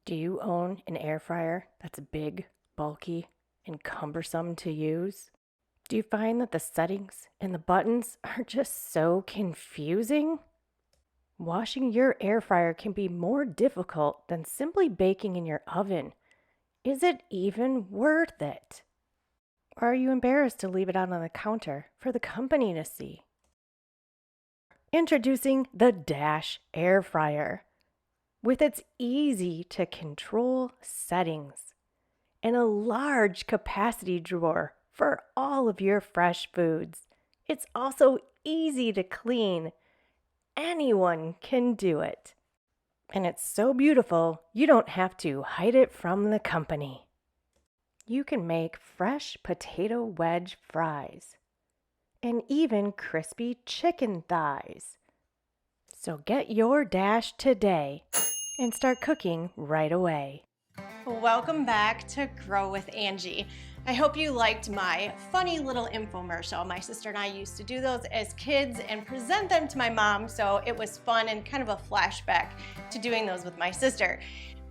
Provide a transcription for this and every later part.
Do you own an air fryer that's big, bulky, and cumbersome to use? Do you find that the settings and the buttons are just so confusing? Washing your air fryer can be more difficult than simply baking in your oven. Is it even worth it? Or are you embarrassed to leave it out on the counter for the company to see? Introducing the Dash Air Fryer. With its easy to control settings and a large capacity drawer for all of your fresh foods, it's also easy to clean. Anyone can do it. And it's so beautiful, you don't have to hide it from the company. You can make fresh potato wedge fries and even crispy chicken thighs. So get your Dash today and start cooking right away. Welcome back to Grow With Angie. I hope you liked my funny little infomercial. My sister and I used to do those as kids and present them to my mom, so it was fun and kind of a flashback to doing those with my sister.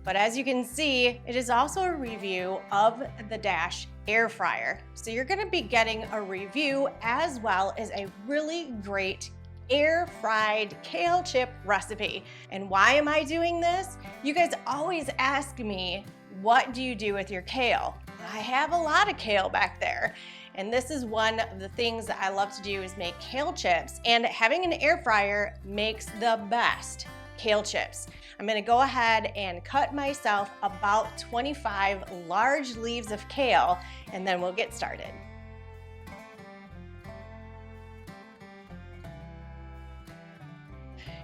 But as you can see, it is also a review of the Dash Air Fryer. So you're gonna be getting a review as well as a really great air-fried kale chip recipe. And why am I doing this? You guys always ask me, what do you do with your kale? I have a lot of kale back there. And this is one of the things that I love to do is make kale chips. And having an air fryer makes the best kale chips. I'm gonna go ahead and cut myself about 25 large leaves of kale, and then we'll get started.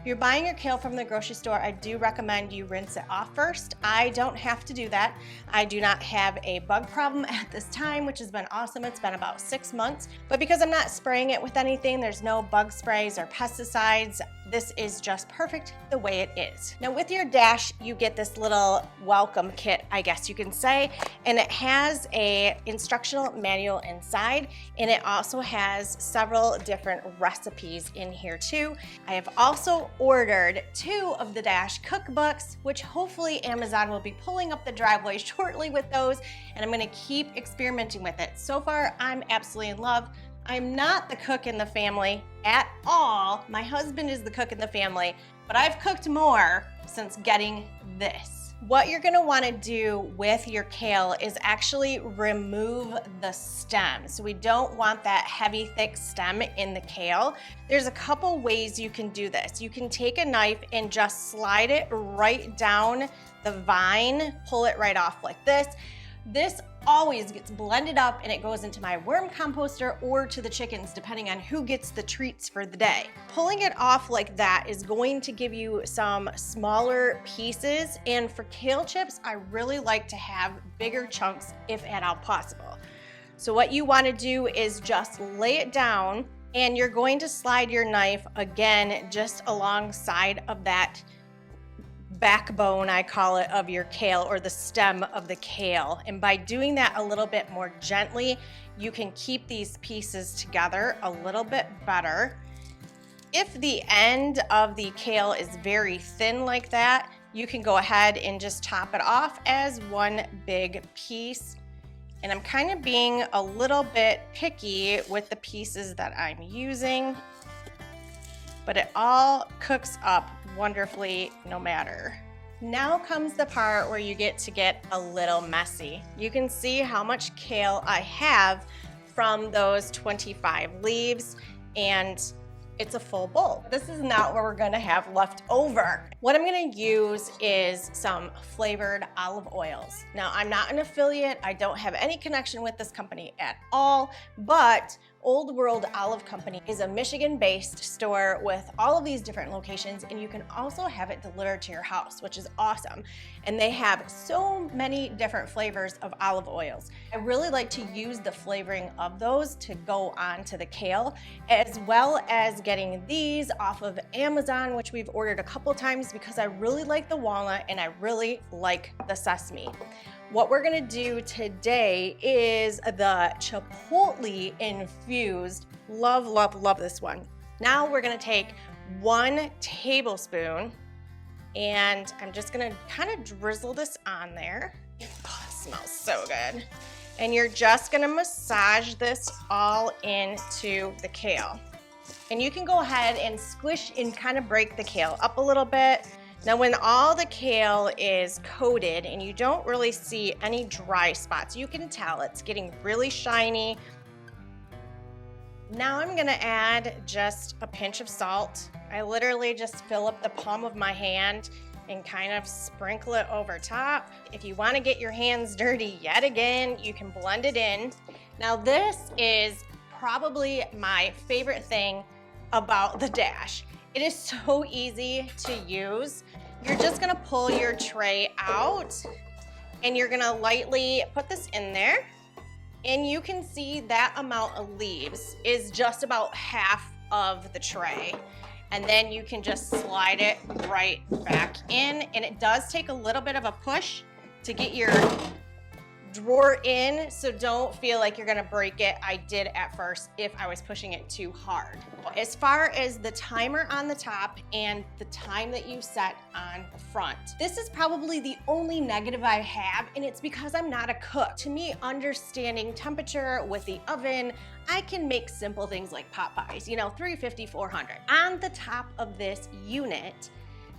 You're buying your kale from the grocery store, I do recommend you rinse it off first. I don't have to do that. I do not have a bug problem at this time, which has been awesome. It's been about 6 months, but because I'm not spraying it with anything, there's no bug sprays or pesticides, this is just perfect the way it is. Now with your Dash, you get this little welcome kit, I guess you can say, and it has a instructional manual inside, and it also has several different recipes in here too. I have also ordered 2 of the Dash cookbooks, which hopefully Amazon will be pulling up the driveway shortly with those, and I'm gonna keep experimenting with it. So far, I'm absolutely in love. I'm not the cook in the family at all. My husband is the cook in the family, but I've cooked more since getting this. What you're gonna wanna do with your kale is actually remove the stem. So we don't want that heavy, thick stem in the kale. There's a couple ways you can do this. You can take a knife and just slide it right down the vine, pull it right off like this. This always gets blended up and it goes into my worm composter or to the chickens, depending on who gets the treats for the day. Pulling it off like that is going to give you some smaller pieces, and for kale chips, I really like to have bigger chunks if at all possible. So what you want to do is just lay it down, and you're going to slide your knife again just alongside of that backbone, I call it, of your kale, or the stem of the kale. And by doing that a little bit more gently, you can keep these pieces together a little bit better. If the end of the kale is very thin like that, you can go ahead and just top it off as one big piece. And I'm kind of being a little bit picky with the pieces that I'm using, but it all cooks up wonderfully no matter. Now comes the part where you get a little messy. You can see how much kale I have from those 25 leaves, and it's a full bowl. This is not what we're gonna have left over. What I'm gonna use is some flavored olive oils. Now, I'm not an affiliate. I don't have any connection with this company at all, but Old World Olive Company is a Michigan-based store with all of these different locations, and you can also have it delivered to your house, which is awesome. And they have so many different flavors of olive oils. I really like to use the flavoring of those to go on to the kale, as well as getting these off of Amazon, which we've ordered a couple times because I really like the walnut and I really like the sesame. What we're gonna do today is the chipotle infused. Love, love, love this one. Now we're gonna take 1 tablespoon And I'm just gonna kind of drizzle this on there. Oh, it smells so good. And you're just gonna massage this all into the kale. And you can go ahead and squish and kind of break the kale up a little bit. Now when all the kale is coated and you don't really see any dry spots, you can tell it's getting really shiny. Now I'm gonna add just a pinch of salt. I literally just fill up the palm of my hand and kind of sprinkle it over top. If you wanna get your hands dirty yet again, you can blend it in. Now this is probably my favorite thing about the Dash. It is so easy to use. You're just gonna pull your tray out and you're gonna lightly put this in there. And you can see that amount of leaves is just about half of the tray. And then you can just slide it right back in. And it does take a little bit of a push to get your drawer in, so don't feel like you're gonna break it. I did at first if I was pushing it too hard. As far as the timer on the top and the time that you set on the front, this is probably the only negative I have, and it's because I'm not a cook. To me, understanding temperature with the oven, I can make simple things like pot pies, 350, 400. On the top of this unit,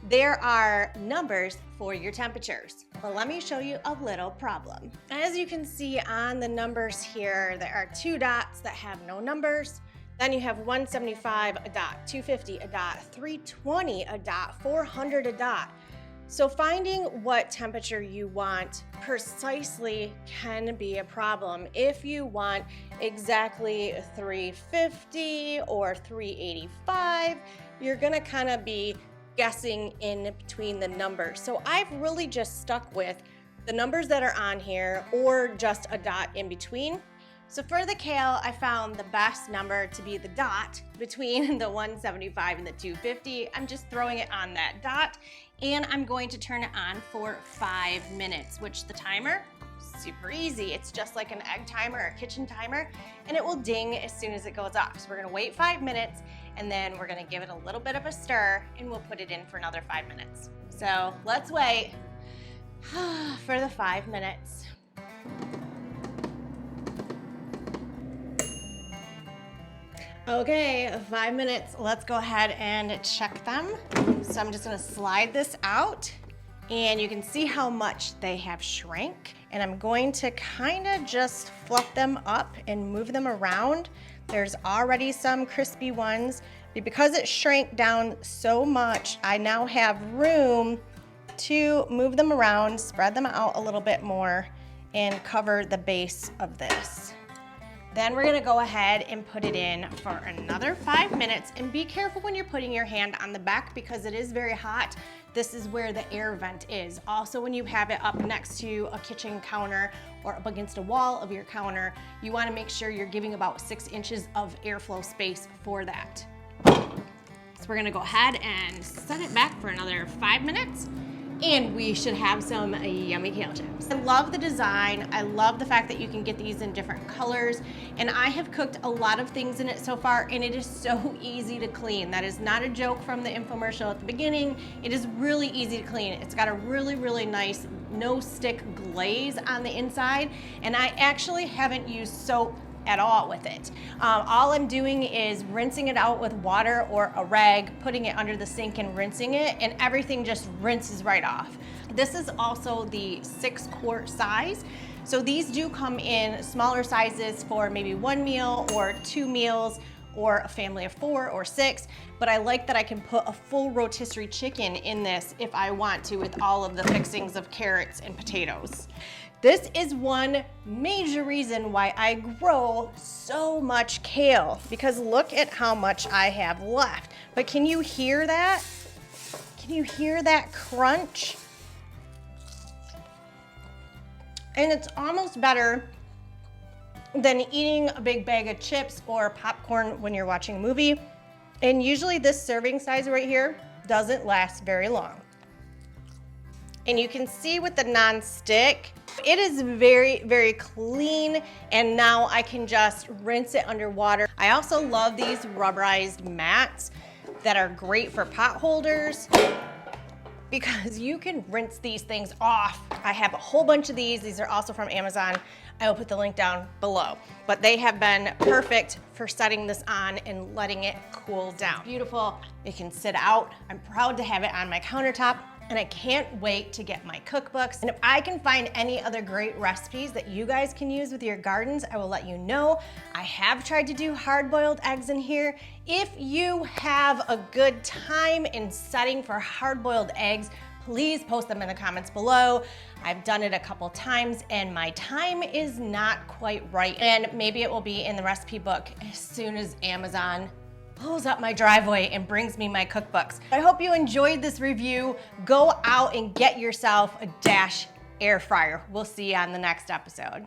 there are numbers for your temperatures. But let me show you a little problem. As you can see on the numbers here, there are 2 dots that have no numbers. Then you have 175 a dot, 250 a dot, 320 a dot, 400 a dot. So finding what temperature you want precisely can be a problem. If you want exactly 350 or 385, you're gonna kind of be guessing in between the numbers. So I've really just stuck with the numbers that are on here or just a dot in between. So for the kale, I found the best number to be the dot between the 175 and the 250. I'm just throwing it on that dot and I'm going to turn it on for 5 minutes, which the timer, super easy. It's just like an egg timer or a kitchen timer, and it will ding as soon as it goes off. So we're gonna wait 5 minutes and then we're gonna give it a little bit of a stir and we'll put it in for another 5 minutes. So let's wait for the 5 minutes. Okay, 5 minutes. Let's go ahead and check them. So I'm just gonna slide this out and you can see how much they have shrank. And I'm going to kind of just fluff them up and move them around. There's already some crispy ones. Because it shrank down so much, I now have room to move them around, spread them out a little bit more, and cover the base of this. Then we're gonna go ahead and put it in for another 5 minutes, and be careful when you're putting your hand on the back because it is very hot. This is where the air vent is. Also, when you have it up next to a kitchen counter or up against a wall of your counter, you wanna make sure you're giving about 6 inches of airflow space for that. So we're gonna go ahead and set it back for another 5 minutes. And we should have some yummy kale chips. I love the design. I love the fact that you can get these in different colors. And I have cooked a lot of things in it so far, and it is so easy to clean. That is not a joke from the infomercial at the beginning. It is really easy to clean. It's got a really, really nice no-stick glaze on the inside. And I actually haven't used soap at all with it. All I'm doing is rinsing it out with water or a rag, putting it under the sink and rinsing it, and everything just rinses right off. This is also the 6-quart size. So these do come in smaller sizes for maybe 1 meal or 2 meals or a family of 4 or 6, but I like that I can put a full rotisserie chicken in this if I want to with all of the fixings of carrots and potatoes. This is one major reason why I grow so much kale, because look at how much I have left. But can you hear that? Can you hear that crunch? And it's almost better than eating a big bag of chips or popcorn when you're watching a movie. And usually this serving size right here doesn't last very long. And you can see with the non-stick, it is very, very clean, and now I can just rinse it underwater. I also love these rubberized mats that are great for pot holders. because you can rinse these things off. I have a whole bunch of these. These are also from Amazon. I will put the link down below. But they have been perfect for setting this on and letting it cool down. Beautiful. It can sit out. I'm proud to have it on my countertop. And I can't wait to get my cookbooks. And if I can find any other great recipes that you guys can use with your gardens, I will let you know. I have tried to do hard-boiled eggs in here. If you have a good time in setting for hard-boiled eggs, please post them in the comments below. I've done it a couple times and my time is not quite right. And maybe it will be in the recipe book as soon as Amazon pulls up my driveway and brings me my cookbooks. I hope you enjoyed this review. Go out and get yourself a Dash air fryer. We'll see you on the next episode.